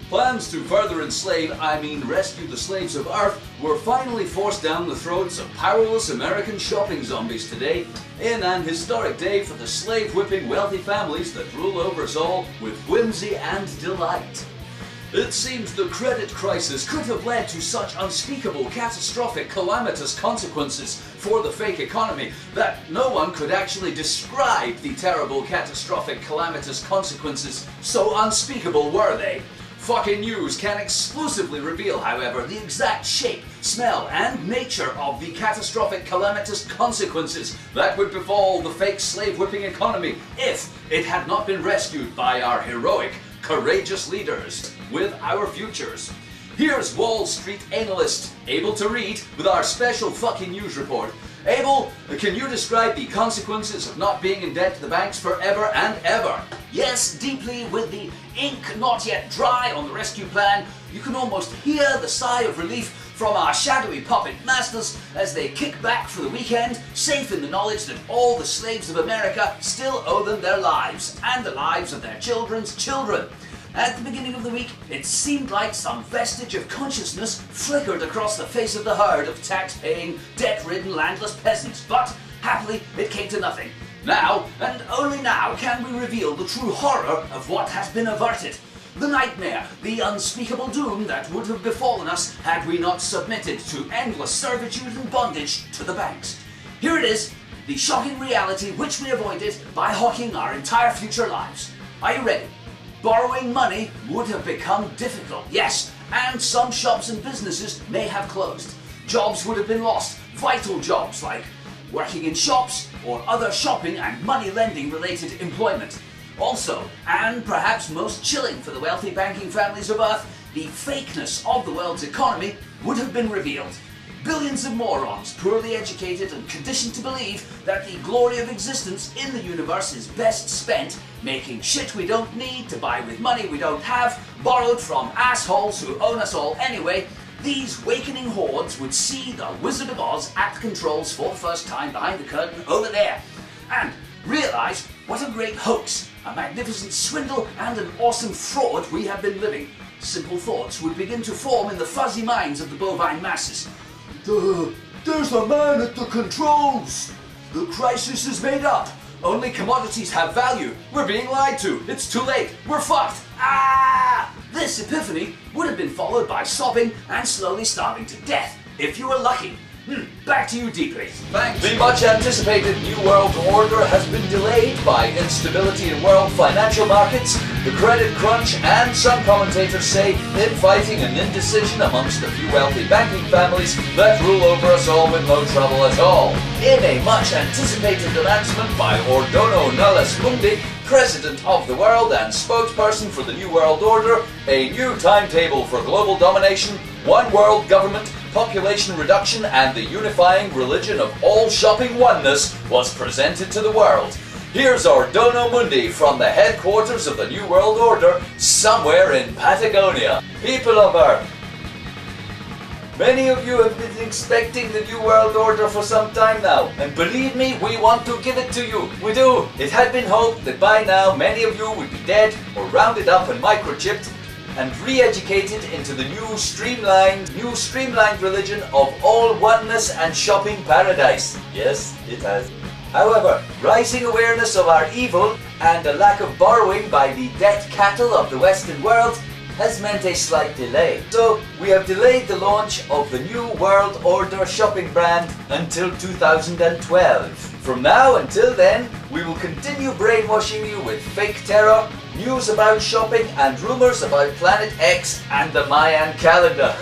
Plans to further rescue the slaves of Earth were finally forced down the throats of powerless American shopping zombies today, in an historic day for the slave-whipping wealthy families that rule over us all with whimsy and delight. It seems the credit crisis could have led to such unspeakable, catastrophic, calamitous consequences for the fake economy that no one could actually describe the terrible, catastrophic, calamitous consequences, so unspeakable were they. FKN Newz can exclusively reveal, however, the exact shape, smell and nature of the catastrophic calamitous consequences that would befall the fake slave-whipping economy if it had not been rescued by our heroic, courageous leaders with our futures. Here's Wall Street analyst, Abel to read with our special FKN Newz report. Abel, can you describe the consequences of not being in debt to the banks forever and ever? Yes, deeply, with the ink not yet dry on the rescue plan, you can almost hear the sigh of relief from our shadowy puppet masters as they kick back for the weekend, safe in the knowledge that all the slaves of America still owe them their lives, and the lives of their children's children. At the beginning of the week, it seemed like some vestige of consciousness flickered across the face of the herd of tax-paying, debt-ridden, landless peasants, but happily it came to nothing. Now, and only now, can we reveal the true horror of what has been averted. The nightmare, the unspeakable doom that would have befallen us had we not submitted to endless servitude and bondage to the banks. Here it is, the shocking reality which we avoided by hawking our entire future lives. Are you ready? Borrowing money would have become difficult, yes, and some shops and businesses may have closed. Jobs would have been lost, vital jobs like working in shops or other shopping and money lending related employment. Also, and perhaps most chilling for the wealthy banking families of Earth, the fakeness of the world's economy would have been revealed. Billions of morons, poorly educated and conditioned to believe that the glory of existence in the universe is best spent making shit we don't need to buy with money we don't have, borrowed from assholes who own us all anyway. These wakening hordes would see the Wizard of Oz at the controls for the first time behind the curtain over there, and realize what a great hoax, a magnificent swindle and an awesome fraud we have been living. Simple thoughts would begin to form in the fuzzy minds of the bovine masses. There's a man at the controls! The crisis is made up! Only commodities have value! We're being lied to! It's too late! We're fucked! Ah! This epiphany would have been followed by sobbing and slowly starving to death, if you were lucky. Back to you, Deeply. Thanks. The much anticipated New World Order has been delayed by instability in world financial markets, the credit crunch, and some commentators say infighting and indecision amongst a few wealthy banking families that rule over us all with no trouble at all. In a much anticipated announcement by Ordono Nullis Mundi, President of the World and spokesperson for the New World Order, a new timetable for global domination, one world government, population reduction and the unifying religion of all shopping oneness was presented to the world. Here's Ordono Mundi from the headquarters of the New World Order somewhere in Patagonia. People of Earth, many of you have been expecting the New World Order for some time now, and believe me, we want to give it to you. We do. It had been hoped that by now many of you would be dead or rounded up and microchipped and re-educated into the new streamlined religion of all oneness and shopping paradise. Yes, it has. However, rising awareness of our evil and a lack of borrowing by the debt cattle of the Western world has meant a slight delay. So, we have delayed the launch of the New World Order shopping brand until 2012. From now until then, we will continue brainwashing you with fake terror, news about shopping, and rumors about Planet X and the Mayan calendar.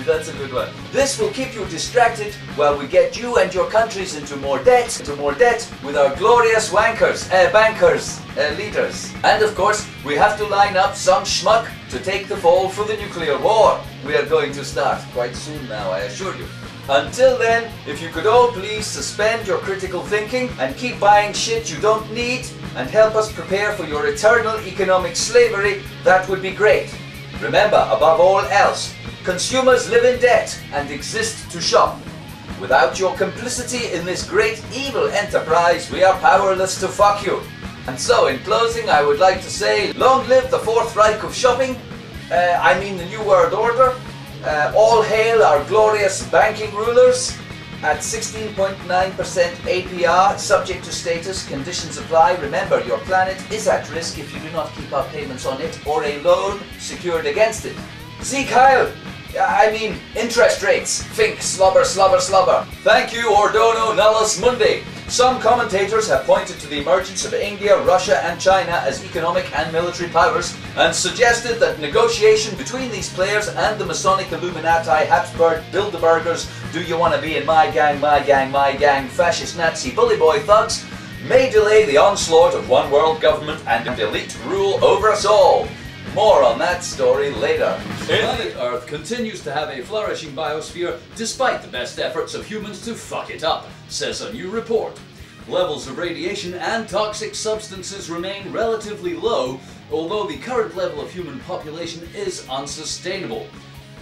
That's a good one. This will keep you distracted while we get you and your countries into more debt with our glorious bankers, leaders. And of course, we have to line up some schmuck to take the fall for the nuclear war we are going to start quite soon now, I assure you. Until then, if you could all please suspend your critical thinking and keep buying shit you don't need and help us prepare for your eternal economic slavery, that would be great. Remember, above all else, consumers live in debt and exist to shop. Without your complicity in this great evil enterprise, we are powerless to fuck you. And so, in closing, I would like to say, long live the Fourth Reich of shopping, I mean the New World Order. All hail our glorious banking rulers. At 16.9% APR, subject to status, conditions apply. Remember, your planet is at risk if you do not keep up payments on it or a loan secured against it. See, Kyle, I mean interest rates. Think slobber, slobber, slobber. Thank you, Ordono Nullis Mundi. Some commentators have pointed to the emergence of India, Russia and China as economic and military powers and suggested that negotiation between these players and the Masonic Illuminati, Habsburg, Bilderbergers, do you want to be in my gang, fascist Nazi bully boy thugs, may delay the onslaught of one world government and elite rule over us all. More on that story later. Planet Earth continues to have a flourishing biosphere despite the best efforts of humans to fuck it up, says a new report. Levels of radiation and toxic substances remain relatively low, although the current level of human population is unsustainable.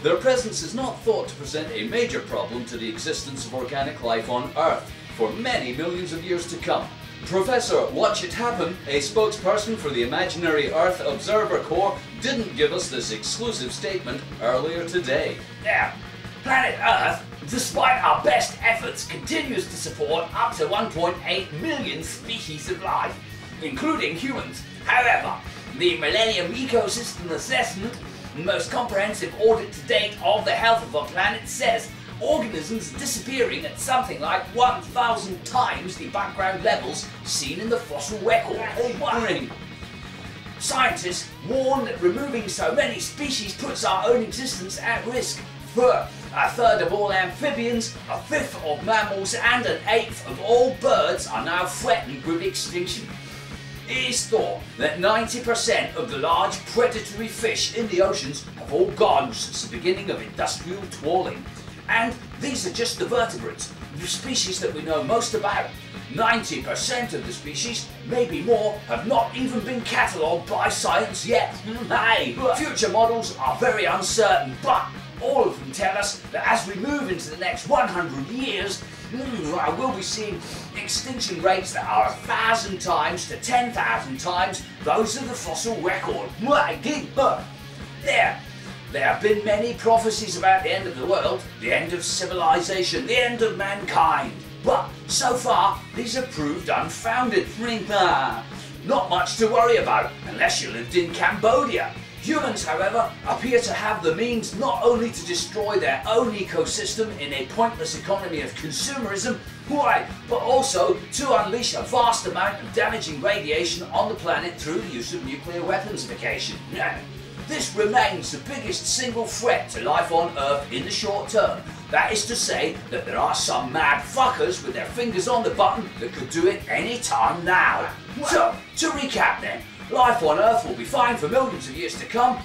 Their presence is not thought to present a major problem to the existence of organic life on Earth for many millions of years to come. Professor Watch It Happen, a spokesperson for the Imaginary Earth Observer Corps, didn't give us this exclusive statement earlier today. Now, planet Earth, despite our best efforts, continues to support up to 1.8 million species of life, including humans. However, the Millennium Ecosystem Assessment, the most comprehensive audit to date of the health of our planet, says organisms disappearing at something like 1,000 times the background levels seen in the fossil record. Scientists warn that removing so many species puts our own existence at risk. For a third of all amphibians, a fifth of mammals and an eighth of all birds are now threatened with extinction. It is thought that 90% of the large predatory fish in the oceans have all gone since the beginning of industrial trawling. And these are just the vertebrates, the species that we know most about. 90% of the species, maybe more, have not even been catalogued by science yet. Hey, future models are very uncertain, but all of them tell us that as we move into the next 100 years, we'll be seeing extinction rates that are 1,000 times to 10,000 times those of the fossil record. There have been many prophecies about the end of the world, the end of civilization, the end of mankind. But so far, these have proved unfounded. Not much to worry about, unless you lived in Cambodia. Humans, however, appear to have the means not only to destroy their own ecosystem in a pointless economy of consumerism, but also to unleash a vast amount of damaging radiation on the planet through the use of nuclear weaponification. This remains the biggest single threat to life on Earth in the short term. That is to say that there are some mad fuckers with their fingers on the button that could do it any time now. So, to recap then, life on Earth will be fine for millions of years to come,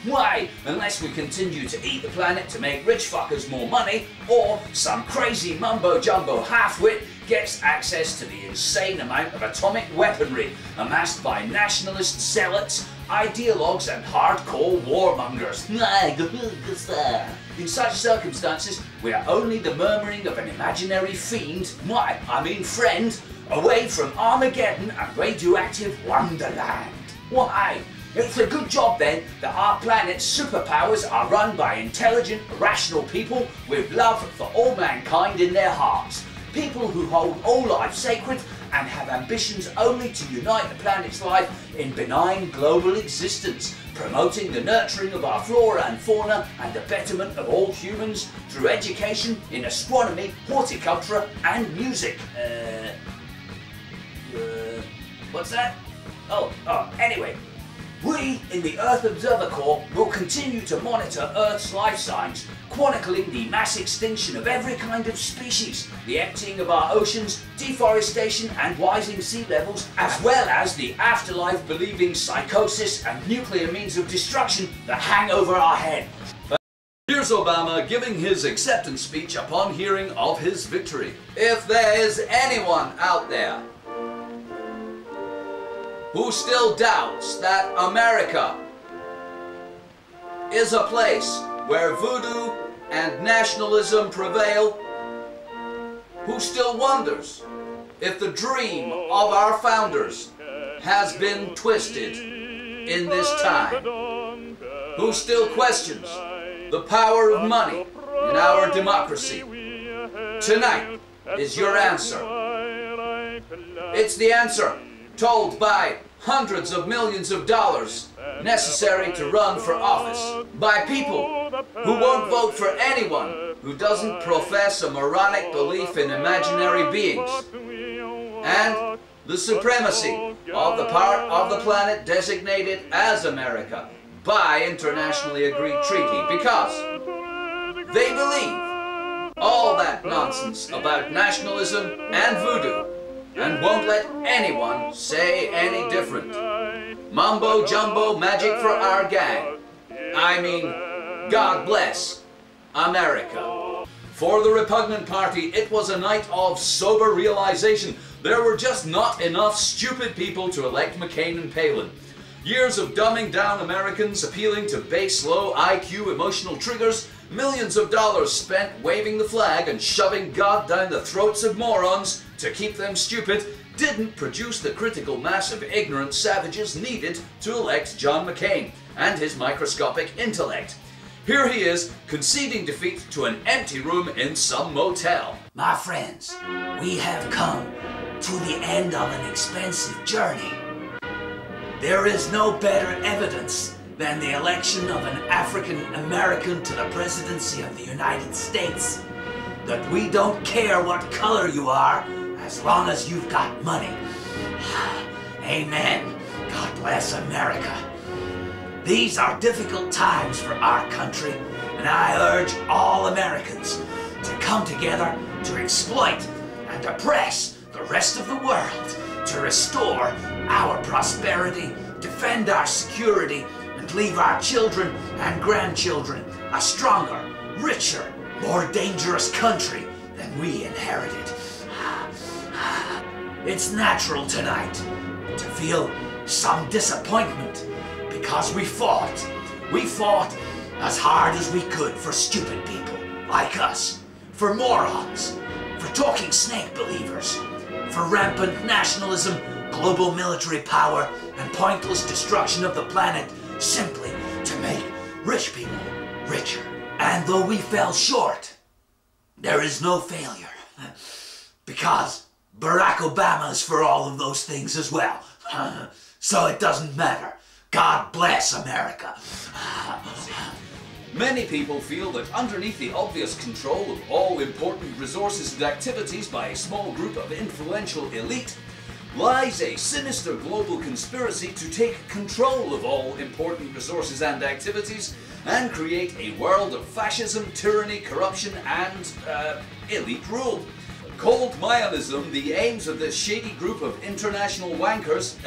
unless we continue to eat the planet to make rich fuckers more money, or some crazy mumbo-jumbo half-wit gets access to the insane amount of atomic weaponry amassed by nationalist zealots, ideologues and hardcore warmongers. In such circumstances, we are only the murmuring of an imaginary fiend, friend, away from Armageddon and radioactive Wonderland. It's a good job then that our planet's superpowers are run by intelligent, rational people with love for all mankind in their hearts. People who hold all life sacred and have ambitions only to unite the planet's life in benign global existence, promoting the nurturing of our flora and fauna and the betterment of all humans through education in astronomy, horticulture and music. What's that? Anyway. We in the Earth Observer Corps will continue to monitor Earth's life signs, chronicling the mass extinction of every kind of species, the emptying of our oceans, deforestation and rising sea levels, as well as the afterlife-believing psychosis and nuclear means of destruction that hang over our head. Here's Obama giving his acceptance speech upon hearing of his victory. If there is anyone out there who still doubts that America is a place where voodoo and nationalism prevail, who still wonders if the dream of our founders has been twisted in this time, who still questions the power of money in our democracy, tonight is your answer. It's the answer told by hundreds of millions of dollars necessary to run for office, by people who won't vote for anyone who doesn't profess a moronic belief in imaginary beings, and the supremacy of the part of the planet designated as America by internationally agreed treaty, because they believe all that nonsense about nationalism and voodoo and won't let anyone say any different. Mumbo jumbo magic for our gang. I mean, God bless America. For the repugnant party, it was a night of sober realization. There were just not enough stupid people to elect McCain and Palin. Years of dumbing down Americans, appealing to base low IQ emotional triggers, millions of dollars spent waving the flag and shoving God down the throats of morons to keep them stupid, didn't produce the critical mass of ignorant savages needed to elect John McCain and his microscopic intellect. Here he is, conceding defeat to an empty room in some motel. My friends, we have come to the end of an expensive journey. There is no better evidence than the election of an African American to the presidency of the United States that we don't care what color you are as long as you've got money. Amen. God bless America. These are difficult times for our country, and I urge all Americans to come together to exploit and oppress the rest of the world, to restore our prosperity, defend our security, and leave our children and grandchildren a stronger, richer, more dangerous country than we inherited. It's natural tonight to feel some disappointment because we fought as hard as we could for stupid people like us, for morons, for talking snake believers, for rampant nationalism, global military power, and pointless destruction of the planet simply to make rich people richer. And though we fell short, there is no failure, because Barack Obama is for all of those things as well. So it doesn't matter. God bless America. Many people feel that underneath the obvious control of all important resources and activities by a small group of influential elite lies a sinister global conspiracy to take control of all important resources and activities and create a world of fascism, tyranny, corruption, and elite rule. Called Mayanism, the aims of this shady group of international bankers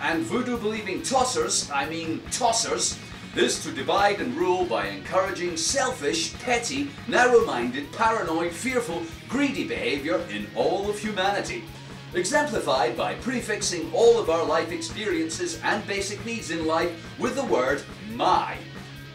and voodoo-believing tossers, is to divide and rule by encouraging selfish, petty, narrow-minded, paranoid, fearful, greedy behavior in all of humanity, exemplified by prefixing all of our life experiences and basic needs in life with the word my.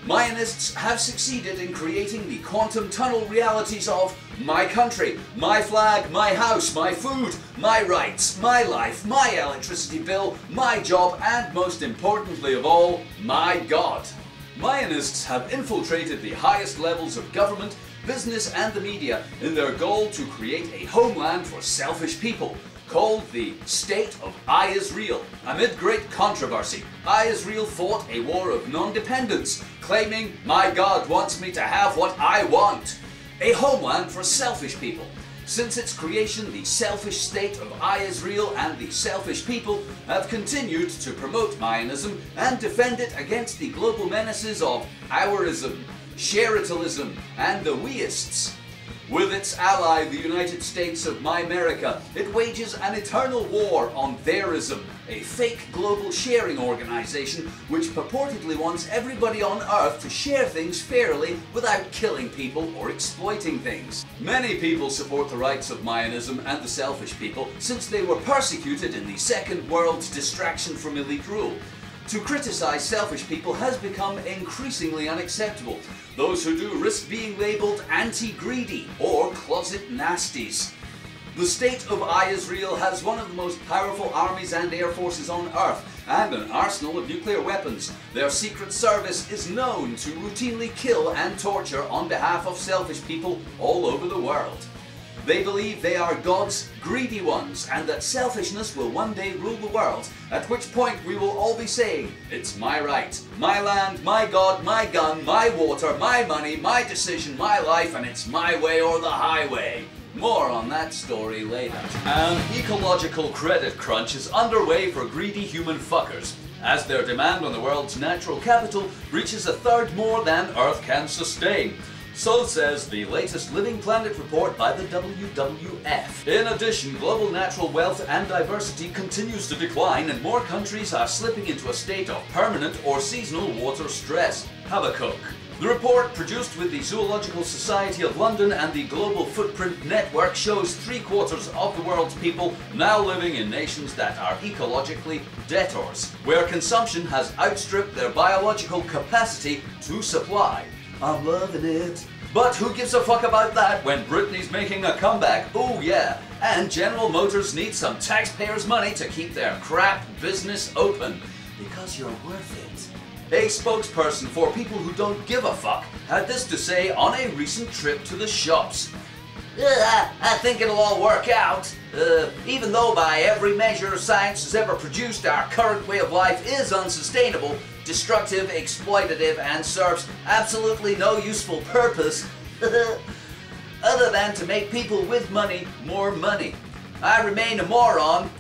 Mayanists have succeeded in creating the quantum tunnel realities of my country, my flag, my house, my food, my rights, my life, my electricity bill, my job, and most importantly of all, my God. Mayanists have infiltrated the highest levels of government, business, and the media in their goal to create a homeland for selfish people, called the State of Israel. Amid great controversy, Israel fought a war of non-dependence, claiming, my God wants me to have what I want. A homeland for selfish people. Since its creation, the selfish state of Israel and the selfish people have continued to promote Mayanism and defend it against the global menaces of ourism, sharitalism, and the weists. With its ally, the United States of Mymerica, it wages an eternal war on theirism, a fake global sharing organization which purportedly wants everybody on Earth to share things fairly without killing people or exploiting things. Many people support the rights of Mayanism and the selfish people since they were persecuted in the Second World's distraction from elite rule. To criticize selfish people has become increasingly unacceptable. Those who do risk being labelled anti-greedy or closet nasties. The State of Israel has one of the most powerful armies and air forces on Earth and an arsenal of nuclear weapons. Their secret service is known to routinely kill and torture on behalf of selfish people all over the world. They believe they are God's greedy ones and that selfishness will one day rule the world, at which point we will all be saying, it's my right, my land, my God, my gun, my water, my money, my decision, my life, and it's my way or the highway. More on that story later. An ecological credit crunch is underway for greedy human fuckers, as their demand on the world's natural capital reaches a third more than Earth can sustain. So says the latest Living Planet report by the WWF. In addition, global natural wealth and diversity continues to decline, and more countries are slipping into a state of permanent or seasonal water stress. Have a Coke. The report, produced with the Zoological Society of London and the Global Footprint Network, shows 3/4 of the world's people now living in nations that are ecologically debtors, where consumption has outstripped their biological capacity to supply. I'm loving it. But who gives a fuck about that when Britney's making a comeback? Oh yeah, and General Motors needs some taxpayers' money to keep their crap business open. Because you're worth it. A spokesperson for people who don't give a fuck had this to say on a recent trip to the shops. I think it'll all work out. Even though by every measure science has ever produced, our current way of life is unsustainable, destructive, exploitative, and serves absolutely no useful purpose other than to make people with money more money. I remain a moron,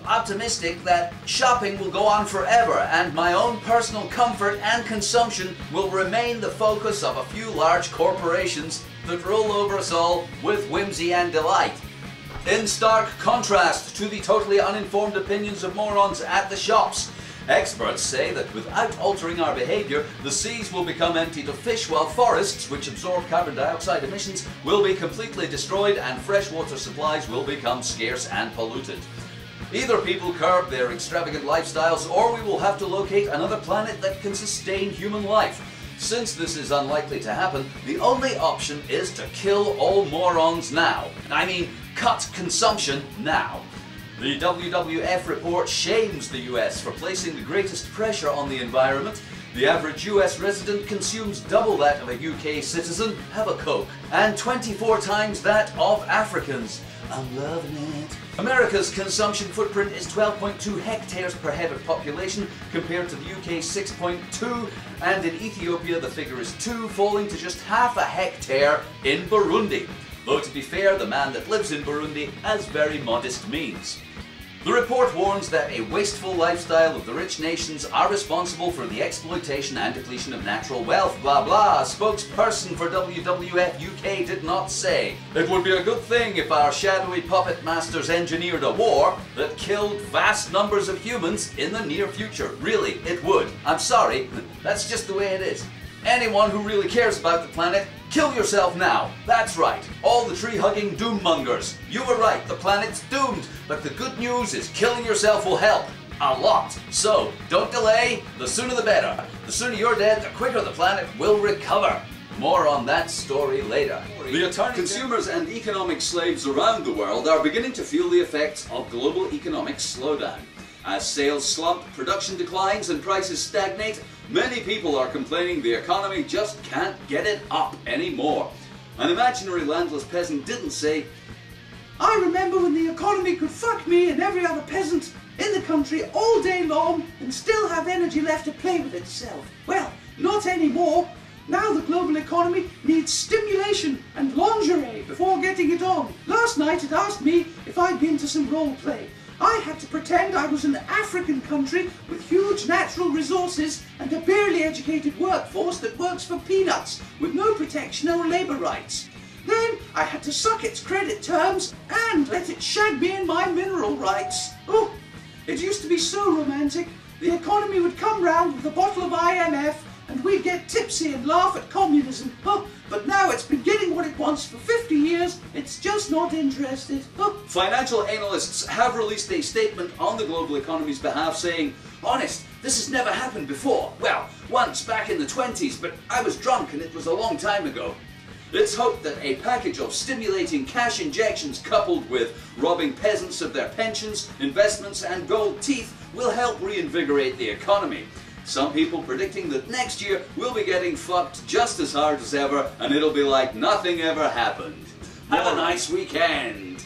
optimistic that shopping will go on forever and my own personal comfort and consumption will remain the focus of a few large corporations that rule over us all with whimsy and delight. In stark contrast to the totally uninformed opinions of morons at the shops, experts say that without altering our behaviour, the seas will become empty to fish, while forests, which absorb carbon dioxide emissions, will be completely destroyed and freshwater supplies will become scarce and polluted. Either people curb their extravagant lifestyles, or we will have to locate another planet that can sustain human life. Since this is unlikely to happen, the only option is to kill all morons now. Cut consumption now. The WWF report shames the US for placing the greatest pressure on the environment. The average US resident consumes double that of a UK citizen, have a Coke, and 24 times that of Africans. I'm loving it. America's consumption footprint is 12.2 hectares per head of population compared to the UK's 6.2, and in Ethiopia the figure is 2, falling to just half a hectare in Burundi. Though to be fair, the man that lives in Burundi has very modest means. The report warns that a wasteful lifestyle of the rich nations are responsible for the exploitation and depletion of natural wealth, blah blah. A spokesperson for WWF UK did not say. It would be a good thing if our shadowy puppet masters engineered a war that killed vast numbers of humans in the near future. Really, it would. I'm sorry, that's just the way it is. Anyone who really cares about the planet, kill yourself now. That's right. All the tree-hugging doom-mongers. You were right, the planet's doomed. But the good news is killing yourself will help. A lot. So, don't delay. The sooner the better. The sooner you're dead, the quicker the planet will recover. More on that story later. Consumers and economic slaves around the world are beginning to feel the effects of global economic slowdown. As sales slump, production declines, and prices stagnate, many people are complaining the economy just can't get it up anymore. An imaginary landless peasant didn't say, I remember when the economy could fuck me and every other peasant in the country all day long and still have energy left to play with itself. Well, not anymore. Now the global economy needs stimulation and lingerie before getting it on. Last night it asked me if I'd been to some role play. I had to pretend I was an African country with huge natural resources and a barely educated workforce that works for peanuts with no protection or labour rights. Then I had to suck its credit terms and let it shag me in my mineral rights. Oh, it used to be so romantic. The economy would come round with a bottle of IMF and we'd get tipsy and laugh at communism. Oh, but now it's been getting what it wants for 50 years, it's just not interested. Oh. Financial analysts have released a statement on the global economy's behalf saying, honest, this has never happened before. Well, once back in the 20s, but I was drunk and it was a long time ago. It's hoped that a package of stimulating cash injections coupled with robbing peasants of their pensions, investments and gold teeth will help reinvigorate the economy. Some people predicting that next year we'll be getting fucked just as hard as ever and it'll be like nothing ever happened. Have a nice weekend.